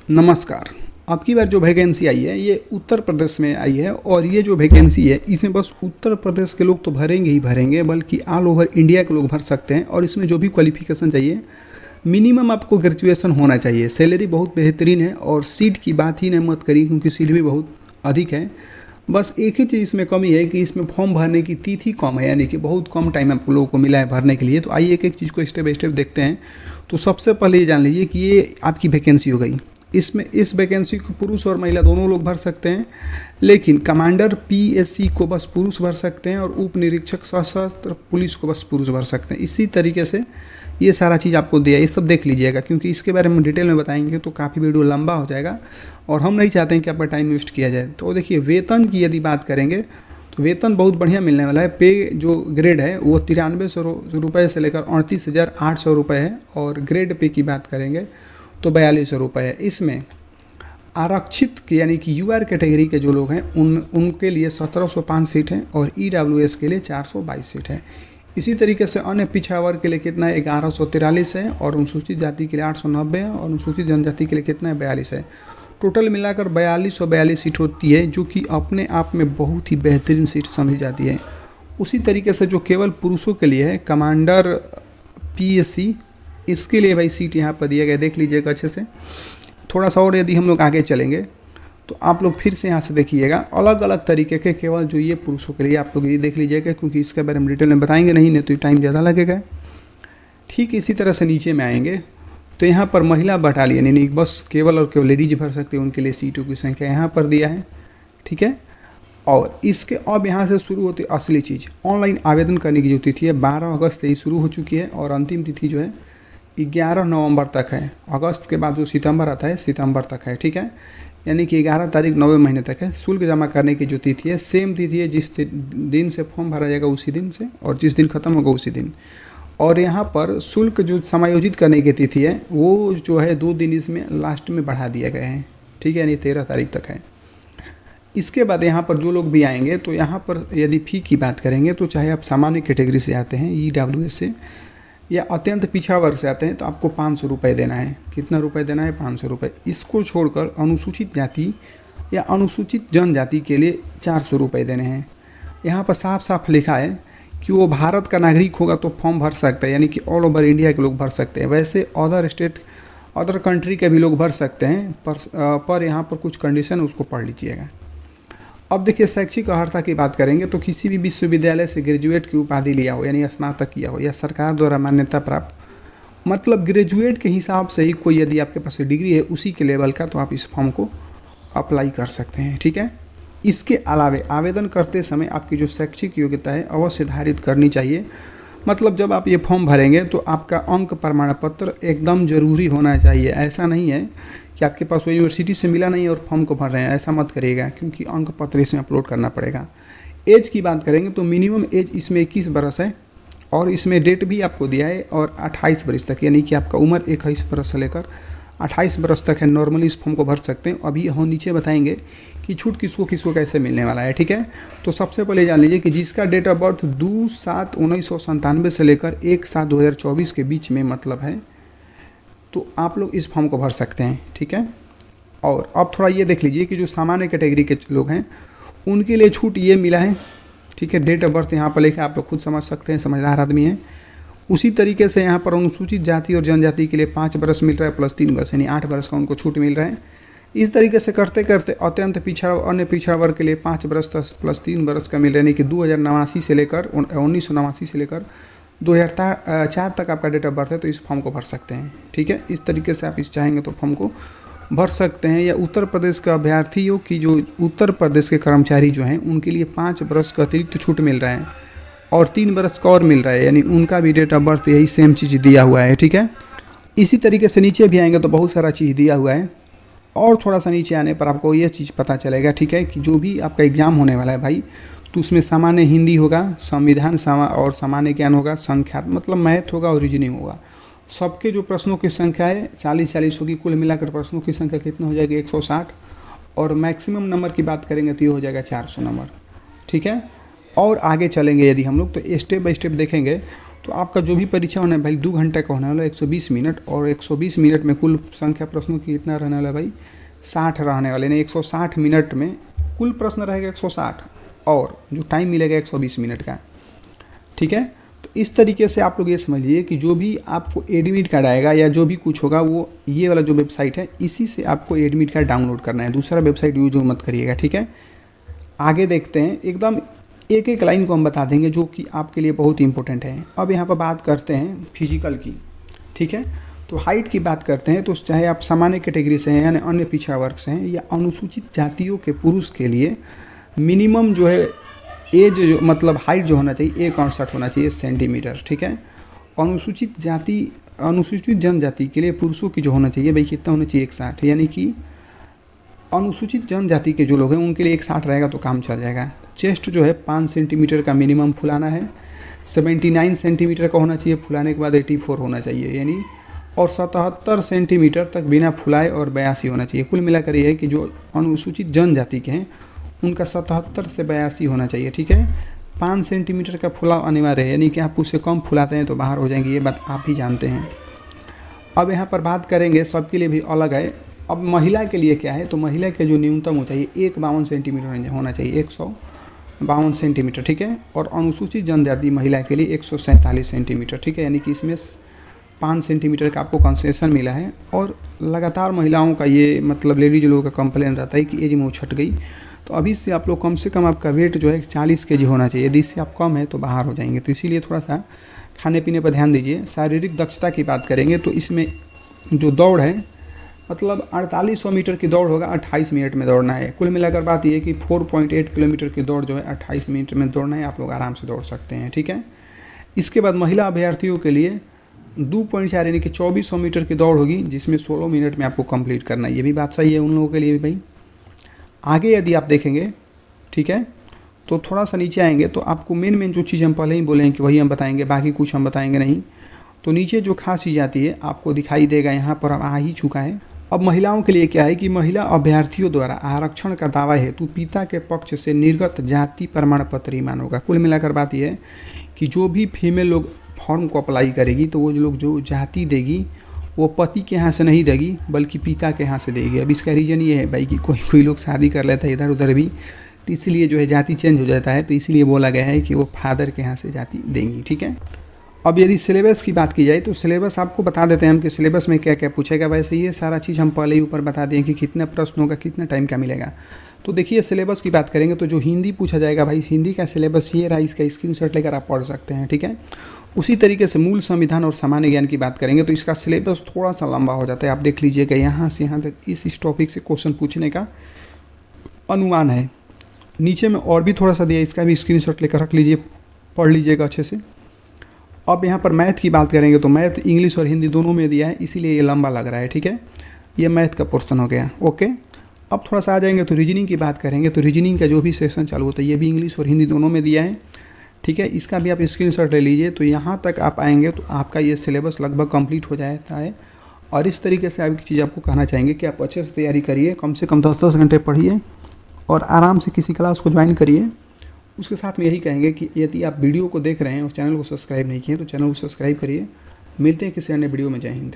नमस्कार। अब की बार जो वैकेंसी आई है ये उत्तर प्रदेश में आई है और ये जो वैकेंसी है इसमें बस उत्तर प्रदेश के लोग तो भरेंगे ही भरेंगे, बल्कि ऑल ओवर इंडिया के लोग भर सकते हैं। और इसमें जो भी क्वालिफिकेशन चाहिए, मिनिमम आपको ग्रेजुएशन होना चाहिए। सैलरी बहुत बेहतरीन है और सीट की बात ही नहीं मत करिए, क्योंकि सीट भी बहुत अधिक है। बस एक ही चीज़ इसमें कमी है कि इसमें फॉर्म भरने की तिथि कम है, यानी कि बहुत कम टाइम आप लोगों को मिला है भरने के लिए। तो आइए एक एक चीज़ को स्टेप बाई स्टेप देखते हैं। तो सबसे पहले ये जान लीजिए कि ये आपकी वैकेंसी हो गई। इसमें इस वैकेंसी को पुरुष और महिला दोनों लोग भर सकते हैं, लेकिन कमांडर पीएससी को बस पुरुष भर सकते हैं और उप निरीक्षक सशस्त्र पुलिस को बस पुरुष भर सकते हैं। इसी तरीके से ये सारा चीज़ आपको दिया, ये सब देख लीजिएगा, क्योंकि इसके बारे में डिटेल में बताएंगे तो काफ़ी वीडियो लंबा हो जाएगा और हम नहीं चाहते हैं कि आपका टाइम वेस्ट किया जाए। तो देखिए, वेतन की यदि बात करेंगे तो वेतन बहुत बढ़िया मिलने वाला है। पे जो ग्रेड है वो 9300 रुपये से लेकर 38,800 रुपये है, और ग्रेड पे की बात करेंगे तो 4200 रुपये है। इसमें आरक्षित के यानी कि यूआर कैटेगरी के जो लोग हैं उनके लिए 1705 सीट है और ईडब्ल्यूएस के लिए 422 सीट है। इसी तरीके से अन्य पिछड़ा वर्ग के लिए कितना है, 1143 है, और अनुसूचित जाति के लिए 890 है, और अनुसूचित जनजाति के लिए कितना है, 42 है। टोटल मिलाकर 4242 सीट होती है, जो कि अपने आप में बहुत ही बेहतरीन सीट समझी जाती है। उसी तरीके से जो केवल पुरुषों के लिए है, कमांडर पीएससी, इसके लिए भाई सीट यहाँ पर दिया गया, देख लीजिएगा अच्छे से। थोड़ा सा और यदि हम लोग आगे चलेंगे तो आप लोग फिर से यहाँ से देखिएगा, अलग अलग तरीके के केवल जो ये पुरुषों के लिए आप लोग ये देख लीजिएगा, क्योंकि इसके बारे में डिटेल में बताएंगे नहीं तो टाइम ज़्यादा लगेगा। ठीक इसी तरह से नीचे में आएंगे तो यहाँ पर महिला बटालियन यानी बस केवल और केवल लेडीज भर सकते हैं, उनके लिए सीटों की संख्या यहाँ पर दिया है। ठीक है, और इसके अब यहाँ से शुरू होती है असली चीज़। ऑनलाइन आवेदन करने की जो तिथि है 12 अगस्त से ही शुरू हो चुकी है, और अंतिम तिथि जो है 11 नवंबर तक है। अगस्त के बाद जो सितंबर आता है सितंबर तक है। ठीक है, यानी कि 11 तारीख 9वें महीने तक है। शुल्क जमा करने की जो तिथि है सेम तिथि है, जिस दिन से फॉर्म भरा जाएगा उसी दिन से, और जिस दिन खत्म होगा उसी दिन। और यहाँ पर शुल्क जो समायोजित करने की तिथि है वो जो है 2 दिन इसमें लास्ट में बढ़ा दिया गया है। ठीक है, यानी 13 तारीख तक है। इसके बाद यहाँ पर जो लोग भी आएंगे तो यहाँ पर यदि फ़ी की बात करेंगे तो चाहे आप सामान्य कैटेगरी से आते हैं ईडब्ल्यूएस से, या अत्यंत पिछड़ा वर्ग से आते हैं तो आपको 500 रुपये देना है। कितना रुपये देना है, 500 रुपये। इसको छोड़कर अनुसूचित जाति या अनुसूचित जनजाति के लिए 400 रुपये देने हैं। यहाँ पर साफ साफ लिखा है कि वो भारत का नागरिक होगा तो फॉर्म भर सकता है, यानी कि ऑल ओवर इंडिया के लोग भर सकते हैं। वैसे अदर स्टेट अदर कंट्री के भी लोग भर सकते हैं, पर यहाँ पर कुछ कंडीशन उसको पढ़ लीजिएगा। अब देखिए, शैक्षिक अर्हता की बात करेंगे तो किसी भी विश्वविद्यालय से ग्रेजुएट की उपाधि लिया हो, यानी स्नातक किया हो, या सरकार द्वारा मान्यता प्राप्त, मतलब ग्रेजुएट के हिसाब से ही कोई यदि आपके पास डिग्री है उसी के लेवल का, तो आप इस फॉर्म को अप्लाई कर सकते हैं। ठीक है, इसके अलावा आवेदन करते समय आपकी जो शैक्षिक योग्यता है अवश्य धारित करनी चाहिए। मतलब जब आप ये फॉर्म भरेंगे तो आपका अंक प्रमाण पत्र एकदम ज़रूरी होना चाहिए। ऐसा नहीं है कि आपके पास वो यूनिवर्सिटी से मिला नहीं और फॉर्म को भर रहे हैं, ऐसा मत करिएगा, क्योंकि अंक पत्र इसमें अपलोड करना पड़ेगा। एज की बात करेंगे तो मिनिमम एज इसमें 21 बरस है, और इसमें डेट भी आपको दिया है, और 28 बरस तक, यानी कि आपका उम्र 21 बरस से लेकर 28 बरस तक है। नॉर्मली इस फॉर्म को भर सकते हैं। अभी हम नीचे बताएंगे कि छूट किसको किसको कैसे मिलने वाला है। ठीक है, तो सबसे पहले जान लीजिए कि जिसका डेट ऑफ बर्थ 2/7/1997 से लेकर 1/7/2024 के बीच में मतलब है, तो आप लोग इस फॉर्म को भर सकते हैं। ठीक है, और अब थोड़ा ये देख लीजिए कि जो सामान्य कैटेगरी के लोग हैं उनके लिए छूट ये मिला है। ठीक है, डेट ऑफ बर्थ यहाँ पर लिखा है, आप लोग खुद समझ सकते हैं, समझदार आदमी हैं। उसी तरीके से यहाँ पर अनुसूचित जाति और जनजाति के लिए 5 बरस मिल रहा है प्लस 3 बरस, यानी 8 बरस का उनको छूट मिल रहा है। इस तरीके से करते करते अत्यंत पिछड़ा अन्य पिछड़ा वर्ग के लिए 5 बरस प्लस 3 बरस का मिल रहा है, यानी कि 1989 से लेकर 1989 से लेकर 2004 तक आपका डेट ऑफ बर्थ है, तो इस फॉर्म को भर सकते हैं। ठीक है, इस तरीके से आप इस चाहेंगे तो फॉर्म को भर सकते हैं। या उत्तर प्रदेश के अभ्यर्थियों की जो उत्तर प्रदेश के कर्मचारी जो हैं उनके लिए 5 बरस का अतिरिक्त छूट मिल रहा है, और 3 बरस का और मिल रहा है, यानी उनका भी डेट ऑफ बर्थ यही सेम चीज़ दिया हुआ है। ठीक है, इसी तरीके से नीचे भी आएंगे तो बहुत सारा चीज़ दिया हुआ है, और थोड़ा सा नीचे आने पर आपको ये चीज़ पता चलेगा। ठीक है, कि जो भी आपका एग्ज़ाम होने वाला है भाई, तो उसमें सामान्य हिंदी होगा, संविधान और सामान्य ज्ञान होगा, संख्या मतलब मैथ होगा और रीजनिंग होगा। सबके जो प्रश्नों की संख्या है 40 होगी। कुल मिलाकर प्रश्नों की संख्या कितना हो जाएगी, 160, और मैक्सिमम नंबर की बात करेंगे तो ये हो जाएगा 400 नंबर। ठीक है, और आगे चलेंगे यदि हम लोग तो स्टेप बाय स्टेप देखेंगे तो आपका जो भी परीक्षा होना है भाई 2 घंटे का होने वाला है, 120 मिनट, और 120 मिनट में कुल संख्या प्रश्नों की कितना रहने वाला है भाई 60 रहने वाले, यानी 160 मिनट में कुल प्रश्न रहेगा 160 और जो टाइम मिलेगा 120 मिनट का। ठीक है, तो इस तरीके से आप लोग ये समझिए कि जो भी आपको एडमिट कार्ड आएगा या जो भी कुछ होगा वो ये वाला जो वेबसाइट है इसी से आपको एडमिट कार्ड डाउनलोड करना है, दूसरा वेबसाइट यूज मत करिएगा। ठीक है, आगे देखते हैं, एकदम एक एक लाइन को हम बता देंगे जो कि आपके लिए बहुत इंपॉर्टेंट है। अब यहाँ पर बात करते हैं फिजिकल की। ठीक है, तो हाइट की बात करते हैं तो चाहे आप सामान्य कैटेगरी से हैं यानी अन्य पिछड़ा वर्ग से हैं या अनुसूचित जातियों के पुरुष के लिए मिनिमम जो है एज जो मतलब हाइट जो होना चाहिए 1.68 होना चाहिए सेंटीमीटर। ठीक है, अनुसूचित जनजाति के लिए पुरुषों की जो होना चाहिए भाई कितना होना चाहिए 160, यानी कि अनुसूचित जनजाति के जो लोग हैं उनके लिए 160 रहेगा तो काम चल जाएगा। चेस्ट जो है 5 सेंटीमीटर का मिनिमम फुलाना है, 79 सेंटीमीटर का होना चाहिए, फुलाने के बाद 84 होना चाहिए यानी, और 77 सेंटीमीटर तक बिना फुलाए और 82 होना चाहिए। कुल मिलाकर ये है कि जो अनुसूचित जनजाति के हैं उनका 77 से 82 होना चाहिए। ठीक है, 5 सेंटीमीटर का फुलाव अनिवार्य है, यानी कि आप उससे कम फुलाते हैं तो बाहर हो जाएंगे, ये बात आप भी जानते हैं। अब यहाँ पर बात करेंगे सबके लिए भी अलग है। अब महिला के लिए क्या है, तो महिला के जो न्यूनतम हो चाहिए 152 सेंटीमीटर होना चाहिए, 152 सेंटीमीटर। ठीक है, और अनुसूचित जनजाति महिला के लिए 147 सेंटीमीटर। ठीक है, यानी कि इसमें 5 सेंटीमीटर का आपको कंसेशन मिला है। और लगातार महिलाओं का ये मतलब लेडीज लोगों का कंप्लेन रहता है कि एज में छट गई, तो अभी से आप लोग कम से कम आपका वेट जो है 40 kg होना चाहिए, यदि इससे आप कम है तो बाहर हो जाएंगे। तो इसीलिए थोड़ा सा खाने पीने पर ध्यान दीजिए। शारीरिक दक्षता की बात करेंगे तो इसमें जो दौड़ है मतलब 4800 मीटर की दौड़ होगा, 28 मिनट में दौड़ना है। कुल मिलाकर बात यह है कि 4.8 किलोमीटर की दौड़ जो है 28 मिनट में दौड़ना है, आप लोग आराम से दौड़ सकते हैं। ठीक है, इसके बाद महिला अभ्यर्थियों के लिए 2.4 यानी कि 2400 मीटर की दौड़ होगी, जिसमें 16 मिनट में आपको कंप्लीट करना है। ये भी बात सही है उन लोगों के लिए भी भाई। आगे यदि आप देखेंगे, ठीक है, तो थोड़ा सा नीचे आएंगे तो आपको मेन जो चीज़ हम पहले ही बोले हैं कि वही हम बताएंगे, बाकी कुछ हम बताएंगे नहीं। तो नीचे जो खास चीज़ आती है आपको दिखाई देगा, यहाँ पर आ ही चुका है। अब महिलाओं के लिए क्या है कि महिला अभ्यर्थियों द्वारा आरक्षण का दावा हेतु पिता के पक्ष से निर्गत जाति प्रमाण पत्र ही मान्य होगा। कुल मिलाकर बात यह है कि जो भी फीमेल लोग फॉर्म को अप्लाई करेगी तो वो लोग जो जाति देगी वो पति के यहाँ से नहीं देगी बल्कि पिता के यहाँ से देगी। अब इसका रीज़न ये है भाई कि कोई लोग शादी कर लेता है इधर उधर भी, तो इसलिए जो है जाति चेंज हो जाता है, तो इसलिए बोला गया है कि वो फादर के यहाँ से जाति देंगी। ठीक है, अब यदि सिलेबस की बात की जाए तो सिलेबस आपको बता देते हैं हम कि सिलेबस में क्या क्या पूछेगा। वैसे ये सारा चीज़ हम पहले ही ऊपर बता दें कि कितना प्रश्न होगा, कितना टाइम का मिलेगा। तो देखिए सिलेबस की बात करेंगे तो जो हिंदी पूछा जाएगा भाई, हिंदी का सिलेबस ये रहा, इसका स्क्रीनशॉट लेकर आप पढ़ सकते हैं। ठीक है, उसी तरीके से मूल संविधान और सामान्य ज्ञान की बात करेंगे तो इसका सिलेबस थोड़ा सा लंबा हो जाता है। आप देख लीजिएगा यहाँ से यहाँ तक इस टॉपिक से क्वेश्चन पूछने का अनुमान है। नीचे में और भी थोड़ा सा दिया, इसका भी स्क्रीनशॉट लेकर रख लीजिए, पढ़ लीजिएगा अच्छे से। अब यहाँ पर मैथ की बात करेंगे तो मैथ इंग्लिश और हिंदी दोनों में दिया है, इसीलिए ये लंबा लग रहा है। ठीक है, ये मैथ का पोर्शन हो गया। ओके, अब थोड़ा सा आ जाएंगे तो रीजनिंग की बात करेंगे तो रीजनिंग का जो भी सेशन चालू होता है ये भी इंग्लिश और हिंदी दोनों में दिया है। ठीक है, इसका भी आप स्क्रीनशॉट ले लीजिए। तो यहाँ तक आप आएंगे तो आपका ये सिलेबस लगभग कंप्लीट हो जाता है। और इस तरीके से आपकी चीज़ आपको कहना चाहेंगे कि आप अच्छे से तैयारी करिए, कम से कम 10-10 घंटे पढ़िए और आराम से किसी क्लास को ज्वाइन करिए। उसके साथ में यही कहेंगे कि यदि आप वीडियो को देख रहे हैं और चैनल को सब्सक्राइब नहीं किए तो चैनल को सब्सक्राइब करिए। मिलते हैं किसी अन्य वीडियो में। जय हिंद।